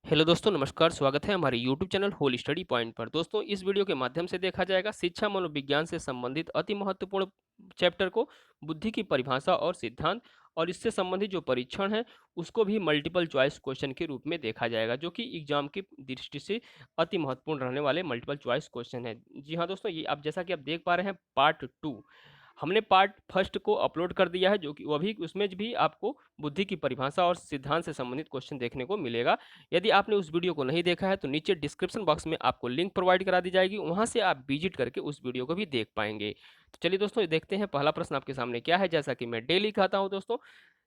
Hello दोस्तों, नमस्कार। स्वागत है हमारे YouTube channel Whole Study Point पर। दोस्तों, इस वीडियो के माध्यम से देखा जाएगा शिक्षा मनोविज्ञान से संबंधित अति महत्वपूर्ण चैप्टर को, बुद्धि की परिभाषा और सिद्धांत, और इससे संबंधित जो परीक्षण है उसको भी मल्टीपल चॉइस क्वेश्चन के रूप में देखा जाएगा, जो कि एग्जाम की दृष्टि से अति महत्वपूर्ण रहने वाले मल्टीपल चॉइस क्वेश्चन है। जी हाँ दोस्तों, ये आप जैसा कि आप देख पा रहे हैं, पार्ट 2 हमने पार्ट फर्स्ट को अपलोड कर दिया है, जो कि वो भी उसमें भी आपको बुद्धि की परिभाषा और सिद्धांत से संबंधित क्वेश्चन देखने को मिलेगा। यदि आपने उस वीडियो को नहीं देखा है तो नीचे डिस्क्रिप्शन बॉक्स में आपको लिंक प्रोवाइड करा दी जाएगी, वहां से आप विजिट करके उस वीडियो को भी देख पाएंगे। तो चलिए दोस्तों, ये देखते हैं पहला प्रश्न आपके सामने क्या है। जैसा कि मैं डेली कहता हूं दोस्तों,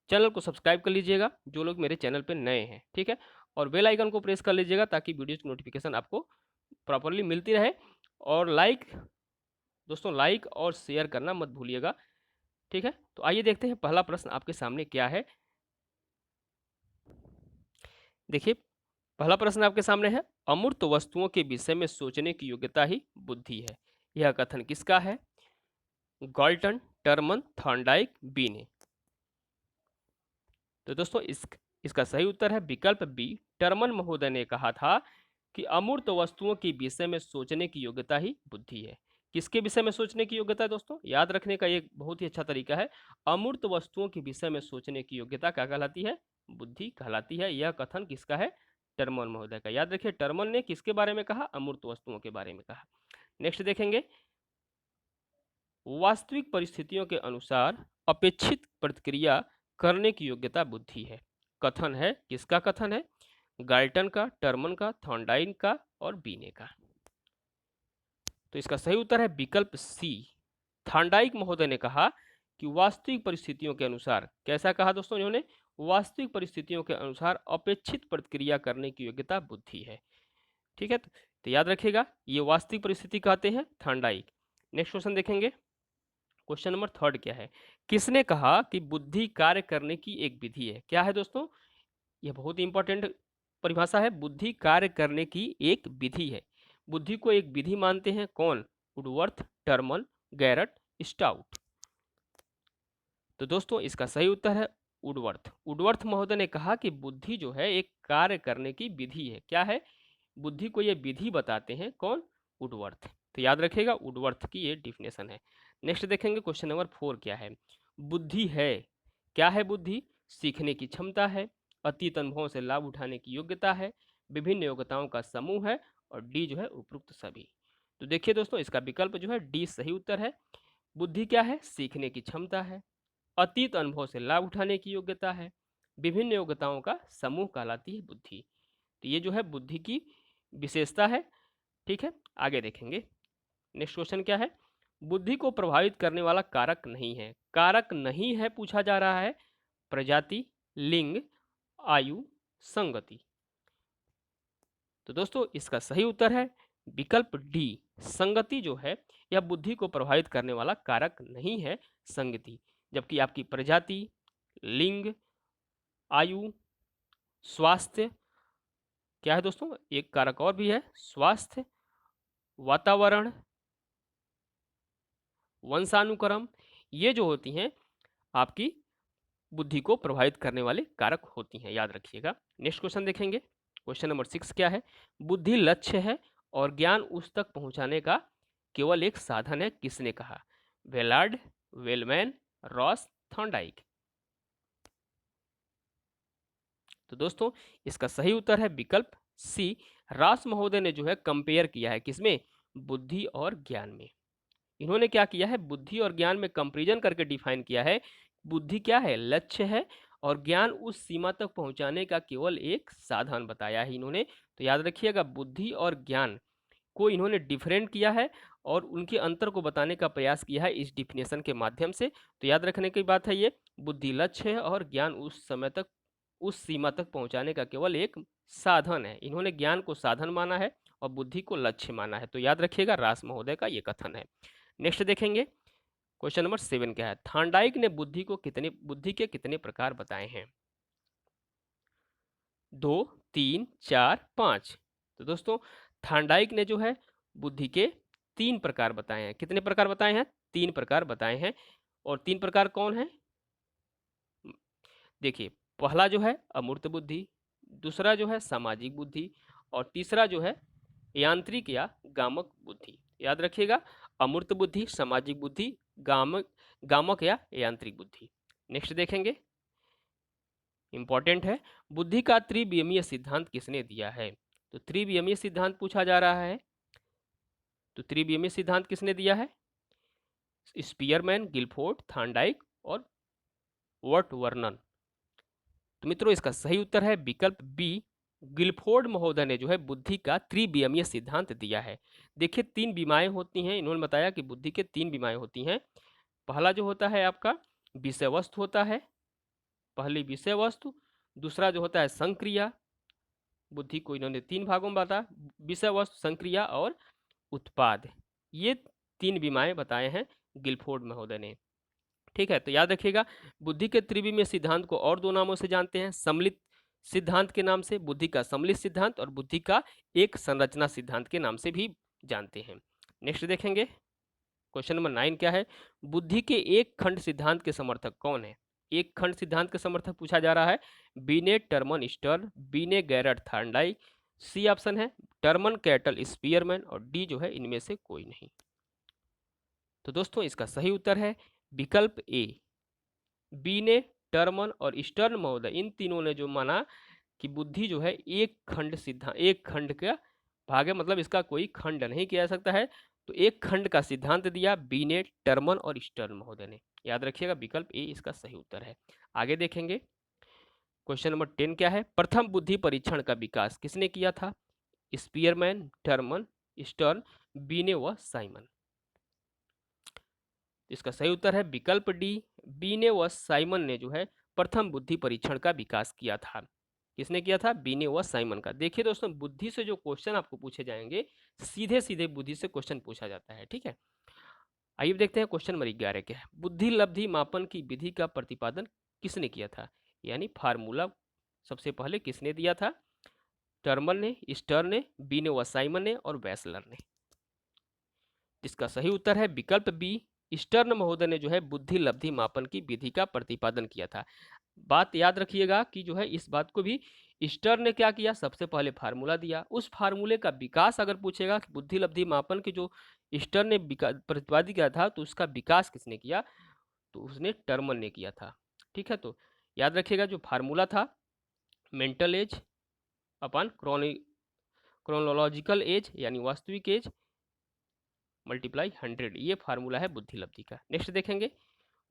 चैनल को सब्सक्राइब कर लीजिएगा जो लोग मेरे चैनल पे नए हैं, ठीक है, और बेल आइकन को प्रेस कर लीजिएगा ताकि वीडियो की नोटिफिकेशन आपको प्रॉपरली मिलती रहे। और दोस्तों लाइक और शेयर करना मत भूलिएगा, ठीक है। तो आइए देखते हैं पहला प्रश्न आपके सामने क्या है। देखिए, पहला प्रश्न आपके सामने है, अमूर्त वस्तुओं के विषय में सोचने की योग्यता ही बुद्धि है। यह कथन किसका है? गॉल्टन, टर्मन, थॉर्नडाइक, बीने। तो दोस्तों इसका सही उत्तर है विकल्प बी। टर्मन महोदय ने कहा था कि अमूर्त वस्तुओं के विषय में सोचने की योग्यता ही बुद्धि है। किसके विषय में सोचने की योग्यता है दोस्तों? याद रखने का एक बहुत ही अच्छा तरीका है, अमूर्त वस्तुओं के विषय में सोचने की योग्यता क्या कहलाती है? बुद्धि कहलाती है। यह कथन किसका है? टर्मन महोदय का। याद रखिए, टर्मन ने किसके बारे में कहा? अमूर्त वस्तुओं के बारे में कहा। नेक्स्ट देखेंगे, वास्तविक परिस्थितियों के अनुसार अपेक्षित प्रतिक्रिया करने की योग्यता बुद्धि है। कथन है, किसका कथन है? गाल्टन का, टर्मन का, थॉर्नडाइक का और बीने का। तो इसका सही उत्तर है विकल्प सी। थॉर्नडाइक महोदय ने कहा कि वास्तविक परिस्थितियों के अनुसार, कैसा कहा दोस्तों इन्होंने? वास्तविक परिस्थितियों के अनुसार अपेक्षित प्रतिक्रिया करने की योग्यता बुद्धि है, ठीक है। तो याद रखिएगा, ये वास्तविक परिस्थिति कहते हैं थॉर्नडाइक। नेक्स्ट क्वेश्चन देखेंगे, क्वेश्चन नंबर थर्ड क्या है? किसने कहा कि बुद्धि कार्य करने की एक विधि है? क्या है दोस्तों? यह बहुत ही इंपॉर्टेंट परिभाषा है, बुद्धि कार्य करने की एक विधि है। बुद्धि को एक विधि मानते हैं कौन? Woodworth, Terman, Garrett, Stout. तो दोस्तों इसका सही उत्तर है वुडवर्थ। वुडवर्थ महोदय ने कहा कि बुद्धि जो है एक कार्य करने की विधि है। क्या है? बुद्धि को ये विधि बताते हैं कौन? वुडवर्थ। तो याद रखिएगा, वुडवर्थ की ये डिफिनेशन है। नेक्स्ट देखेंगे, क्वेश्चन नंबर 4 क्या है? बुद्धि है, क्या है बुद्धि? सीखने की क्षमता है, अतीत अनुभवों से लाभ उठाने की योग्यता है, विभिन्न योग्यताओं का समूह है, और डी जो है उपरोक्त सभी। तो देखिए दोस्तों, इसका विकल्प जो है डी सही उत्तर है। बुद्धि क्या है? सीखने की क्षमता है, अतीत अनुभव से लाभ उठाने की योग्यता है, विभिन्न योग्यताओं का समूह कहलाती है बुद्धि। तो ये जो है बुद्धि की विशेषता है, ठीक है। आगे देखेंगे, नेक्स्ट क्वेश्चन क्या है? बुद्धि को प्रभावित करने वाला कारक नहीं है। कारक नहीं है पूछा जा रहा है, प्रजाति, लिंग, आयु, संगति। तो दोस्तों इसका सही उत्तर है विकल्प डी। संगति जो है यह बुद्धि को प्रभावित करने वाला कारक नहीं है, संगति। जबकि आपकी प्रजाति, लिंग, आयु, स्वास्थ्य, क्या है दोस्तों? एक कारक और भी है, स्वास्थ्य, वातावरण, वंशानुक्रम, ये जो होती हैं आपकी बुद्धि को प्रभावित करने वाले कारक होती हैं, याद रखिएगा। नेक्स्ट क्वेश्चन देखेंगे, क्वेश्चन नंबर 6 क्या है? बुद्धि लक्ष्य है और ज्ञान उस तक पहुंचाने का केवल एक साधन है, किसने कहा? वेलार्ड, वेलमैन, रॉस, थॉर्नडाइक। तो दोस्तों इसका सही उत्तर है विकल्प सी। रास महोदय ने जो है कंपेयर किया है किसमें? बुद्धि और ज्ञान में। इन्होंने क्या किया है? बुद्धि और ज्ञान में कंपैरिजन करके डिफाइन किया है। बुद्धि क्या है? लक्ष्य है, और ज्ञान उस सीमा तक पहुंचाने का केवल एक साधन बताया है इन्होंने। तो याद रखिएगा, बुद्धि और ज्ञान को इन्होंने डिफरेंट किया है और उनके अंतर को बताने का प्रयास किया है इस डिफिनेशन के माध्यम से। तो याद रखने की बात है ये, बुद्धि लक्ष्य है और ज्ञान उस समय तक, उस सीमा तक पहुंचाने का केवल एक साधन है। इन्होंने ज्ञान को साधन माना है और बुद्धि को लक्ष्य माना है। तो याद रखिएगा, रास महोदय का ये कथन है। नेक्स्ट देखेंगे, क्वेश्चन नंबर 7 क्या है? थॉर्नडाइक ने बुद्धि के कितने प्रकार बताए हैं? 2, 3, 4, 5। तो दोस्तों थॉर्नडाइक ने जो है बुद्धि के 3 प्रकार बताए हैं। कितने प्रकार बताए हैं? 3 प्रकार बताए हैं। और 3 प्रकार कौन है? देखिए, पहला जो है अमूर्त बुद्धि, दूसरा जो है सामाजिक बुद्धि, और तीसरा जो है यांत्रिक या गामक बुद्धि। याद रखिएगा, अमूर्त बुद्धि, सामाजिक बुद्धि, गामक या यांत्रिक बुद्धि। नेक्स्ट देखेंगे, इंपॉर्टेंट है, बुद्धि का त्रिविमीय सिद्धांत किसने दिया है? तो त्रिविमीय सिद्धांत पूछा जा रहा है, तो त्रिविमीय सिद्धांत किसने दिया है? स्पीयरमैन, गिलफोर्ड, थॉर्नडाइक और वर्टवर्नन। तो मित्रों इसका सही उत्तर है विकल्प बी, गिलफोर्ड महोदय ने जो है बुद्धि का त्रिविमीय सिद्धांत दिया है। देखिए 3 विमाएं होती हैं, इन्होंने बताया कि बुद्धि के 3 विमाएं होती हैं। पहला जो होता है आपका विषय वस्तु होता है, पहली विषय वस्तु, दूसरा जो होता है संक्रिया, बुद्धि को इन्होंने 3 भागों में बांटा, विषय वस्तु, संक्रिया और उत्पाद। ये 3 विमाएं बताए हैं गिलफोर्ड महोदय ने। ठीक है, तो याद रखिएगा, बुद्धि के त्रिविमीय सिद्धांत को और 2 नामों से जानते हैं, सम्मिलित सिद्धांत के नाम से, बुद्धि का सम्मिलित सिद्धांत, और बुद्धि का एक संरचना सिद्धांत के नाम से भी जानते हैं। नेक्स्ट देखेंगे, क्वेश्चन नंबर 9 क्या है? बुद्धि के एक खंड सिद्धांत के समर्थक कौन है? एक खंड सिद्धांत के समर्थक पूछा जा रहा है। बीने टर्मन स्टर्न, बीने गैरट थॉर्नडाइक, सी ऑप्शन है टर्मन कैटल स्पीयरमैन, और डी जो है इनमें से कोई नहीं। तो दोस्तों इसका सही उत्तर है विकल्प ए, बीने, टर्मन और स्टर्न महोदय, इन तीनों ने जो माना कि बुद्धि जो है एक खंड सिद्धांत, एक खंड का भाग है, मतलब इसका कोई खंड नहीं किया जा सकता है, तो एक खंड का सिद्धांत दिया बीने, टर्मन और स्टर्न महोदय ने। याद रखिएगा विकल्प ए इसका सही उत्तर है। आगे देखेंगे, क्वेश्चन नंबर 10 क्या है? प्रथम बुद्धि परीक्षण का विकास किसने किया था? स्पीयरमैन, टर्मन, स्टर्न, बीने व साइमन। इसका सही उत्तर है विकल्प डी, बीने व साइमन ने जो है प्रथम बुद्धि परीक्षण का विकास किया था। किसने किया था? बीने व साइमन का। देखिए दोस्तों, बुद्धि से जो क्वेश्चन आपको पूछे जाएंगे, सीधे सीधे बुद्धि से क्वेश्चन पूछा जाता है। ठीक है, आइए देखते हैं क्वेश्चन नंबर 11 क्या है? बुद्धि लब्धि मापन की विधि का प्रतिपादन किसने किया था? यानी फार्मूला सबसे पहले किसने दिया था? टर्मन ने, स्टर्न ने, बीने व साइमन ने और वेसलर ने। इसका सही उत्तर है विकल्प बी, स्टर्न महोदय ने जो है बुद्धि लब्धि मापन की विधि का प्रतिपादन किया था। बात याद रखिएगा कि जो है इस बात को भी स्टर्न ने क्या किया, सबसे पहले फार्मूला दिया, उस फार्मूले का विकास अगर पूछेगा कि बुद्धि लब्धि मापन की जो स्टर्न ने प्रतिपादित किया था, तो उसका विकास किसने किया? तो उसने टर्मन ने किया था। ठीक है, तो याद रखिएगा जो फार्मूला था मेंटल एज अपन क्रोनोलॉजिकल एज यानी वास्तविक एज मल्टीप्लाई 100, ये फार्मूला है बुद्धि लब्धि का। नेक्स्ट देखेंगे,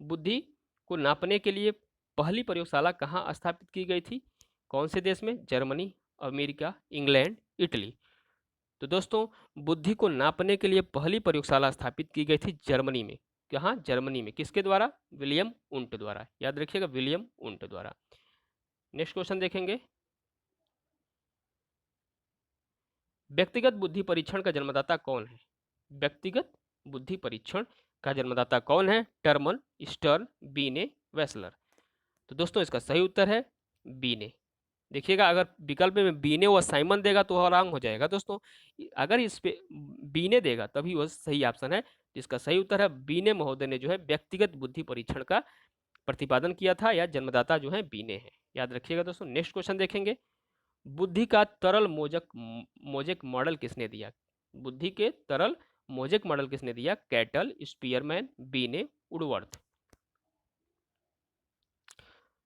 बुद्धि को नापने के लिए पहली प्रयोगशाला कहाँ स्थापित की गई थी? कौन से देश में? Germany, America, England, Italy. तो दोस्तों बुद्धि को नापने के लिए पहली प्रयोगशाला स्थापित की गई थी जर्मनी में। कहाँ? जर्मनी में। किसके द्वारा? विलियम उंट द्वारा। याद रखिएगा विलियम उंट द्वारा। नेक्स्ट क्वेश्चन देखेंगे, व्यक्तिगत बुद्धि परीक्षण का जन्मदाता कौन है? व्यक्तिगत बुद्धि परीक्षण का जन्मदाता कौन है? टर्मन, स्टर्न, बीने, वेसलर। तो दोस्तों इसका सही उत्तर है बीने। देखिएगा अगर विकल्प में बीने व साइमन देगा तो रॉन्ग हो जाएगा दोस्तों, अगर इस पे बीने देगा तभी वह सही ऑप्शन है। इसका सही उत्तर है बीने महोदय ने जो है व्यक्तिगत बुद्धि परीक्षण का प्रतिपादन किया था, या जन्मदाता जो है बीने है। याद रखिएगा दोस्तों। नेक्स्ट क्वेश्चन देखेंगे, बुद्धि का तरल मोजेक मॉडल किसने दिया? बुद्धि के तरल मोजेक मॉडल किसने दिया? कैटल, स्पीयरमैन, बीने, वुडवर्थ।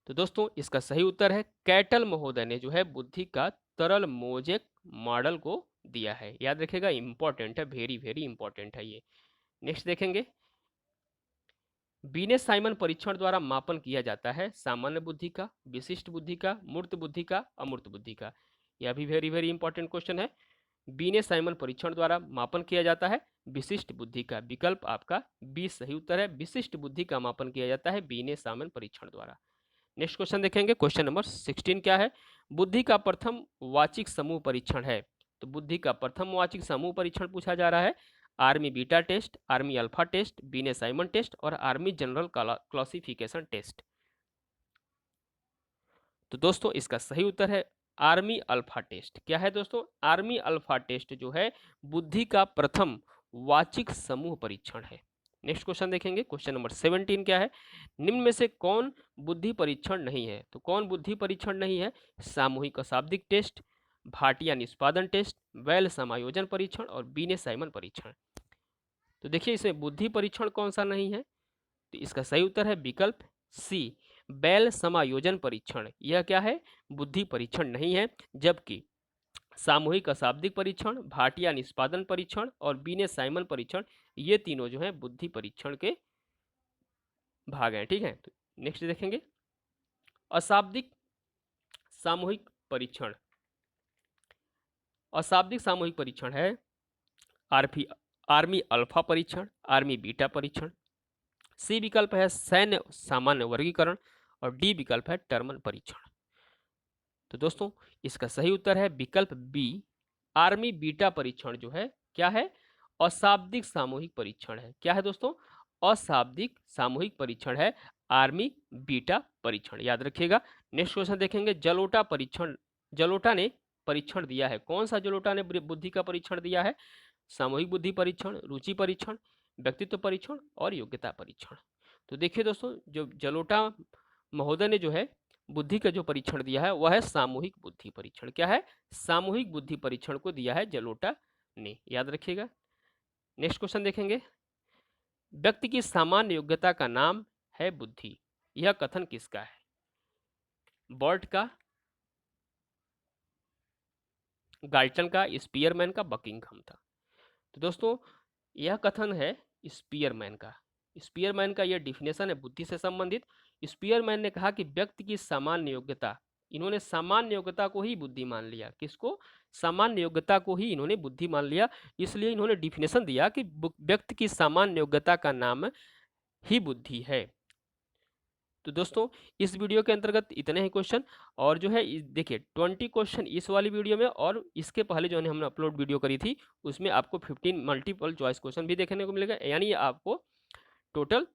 तो दोस्तों इसका सही उत्तर है कैटल महोदय ने जो है बुद्धि का तरल मोजेक मॉडल को दिया है। याद रखिएगा इंपॉर्टेंट है, वेरी वेरी इंपॉर्टेंट है ये। नेक्स्ट देखेंगे, बीने साइमन परीक्षण द्वारा मापन किया जाता है सामान्य बुद्धि का, विशिष्ट बुद्धि का, मूर्त बुद्धि का, अमूर्त बुद्धि का। यह भी वेरी वेरी इंपॉर्टेंट क्वेश्चन है। बीने साइमन परीक्षण द्वारा मापन किया जाता है विशिष्ट बुद्धि का। विकल्प आपका बी सही उत्तर है, विशिष्ट बुद्धि का मापन किया जाता है बीने साइमन परीक्षण द्वारा। नेक्स्ट क्वेश्चन देखेंगे, क्वेश्चन नंबर 16 क्या है? बुद्धि का प्रथम वाचिक समूह परीक्षण है। तो बुद्धि का प्रथम वाचिक समूह परीक्षण पूछा जा रहा है Army Beta test, Army Alpha test, Binet Simon test और आर्मी जनरल क्लासिफिकेशन टेस्ट। तो दोस्तों इसका सही उत्तर है आर्मी अल्फा टेस्ट। क्या है दोस्तों? आर्मी अल्फा टेस्ट जो है बुद्धि का प्रथम वाचिक समूह परीक्षण है। नेक्स्ट क्वेश्चन देखेंगे, क्वेश्चन नंबर 17 क्या है, निम्न में से कौन बुद्धि परीक्षण नहीं है? तो कौन बुद्धि परीक्षण नहीं है? सामूहिक अशाब्दिक टेस्ट, भाटिया निष्पादन टेस्ट, वेल समायोजन परीक्षण और बीने साइमन परीक्षण। तो देखिए इसमें बुद्धि परीक्षण कौन सा नहीं है? तो इसका सही उत्तर है विकल्प सी, बेल समायोजन परीक्षण। यह क्या है? बुद्धि परीक्षण नहीं है। जबकि सामूहिक अशाब्दिक परीक्षण, भाटिया निष्पादन परीक्षण और बीने साइमन परीक्षण, ये तीनों जो है बुद्धि परीक्षण के भाग हैं। ठीक है, तो नेक्स्ट देखेंगे, अशाब्दिक सामूहिक परीक्षण। अशाब्दिक सामूहिक परीक्षण है आरपी आर्मी अल्फा परीक्षण, आर्मी बीटा परीक्षण, सी विकल्प है सैन्य सामान्य वर्गीकरण और डी विकल्प है टर्मन परीक्षण। तो दोस्तों इसका सही उत्तर है विकल्प बी, आर्मी बीटा परीक्षण जो है क्या है? अशाब्दिक सामूहिक परीक्षण है। क्या है दोस्तों? अशाब्दिक सामूहिक परीक्षण है आर्मी बीटा परीक्षण, याद रखिएगा। नेक्स्ट क्वेश्चन देखेंगे, जलोटा परीक्षण। जलोटा ने परीक्षण दिया है, कौन सा जलोटा ने बुद्धि का परीक्षण दिया है? सामूहिक बुद्धि परीक्षण, रुचि परीक्षण, व्यक्तित्व परीक्षण और योग्यता परीक्षण। तो देखिए दोस्तों, जो जलोटा महोदय ने जो है बुद्धि का जो परीक्षण दिया है वह है सामूहिक बुद्धि परीक्षण। क्या है? सामूहिक बुद्धि परीक्षण को दिया है जलोटा ने, याद रखिएगा। नेक्स्ट क्वेश्चन देखेंगे, व्यक्ति की सामान्य योग्यता का नाम है बुद्धि, यह कथन किसका है? बर्ट का, गाल्टन का, स्पीयरमैन का, बकिंघम था। तो दोस्तों यह कथन है स्पीयरमैन का। स्पीयरमैन का यह डिफिनेशन है बुद्धि से संबंधित। स्पीयरमैन ने कहा कि व्यक्ति की सामान्य योग्यता, इन्होंने सामान्य योग्यता को ही बुद्धि मान लिया। किसको? सामान्य योग्यता को ही इन्होंने बुद्धि मान लिया। इसलिए इन्होंने डिफिनेशन दिया कि व्यक्ति की सामान्य योग्यता का नाम ही बुद्धि है। तो दोस्तों इस वीडियो के अंतर्गत इतने ही क्वेश्चन, और जो है देखिए 20 क्वेश्चन इस वाली वीडियो में, और इसके पहले जो है हमने अपलोड वीडियो करी थी उसमें आपको 15 मल्टीपल चॉइस क्वेश्चन भी देखने को मिलेगा। यानी आपको टोटल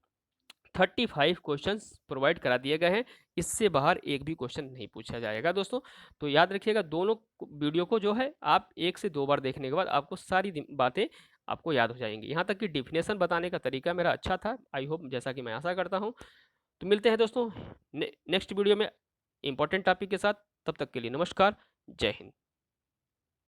35 क्वेश्चंस प्रोवाइड करा दिए गए हैं, इससे बाहर एक भी क्वेश्चन नहीं पूछा जाएगा दोस्तों। तो याद रखिएगा, दोनों वीडियो को जो है आप 1 से 2 बार देखने के बाद आपको सारी बातें आपको याद हो जाएंगी। यहाँ तक कि डिफिनेशन बताने का तरीका मेरा अच्छा था, आई होप, जैसा कि मैं आशा करता हूँ। तो मिलते हैं दोस्तों नेक्स्ट वीडियो में इंपॉर्टेंट टॉपिक के साथ। तब तक के लिए नमस्कार, जय हिंद।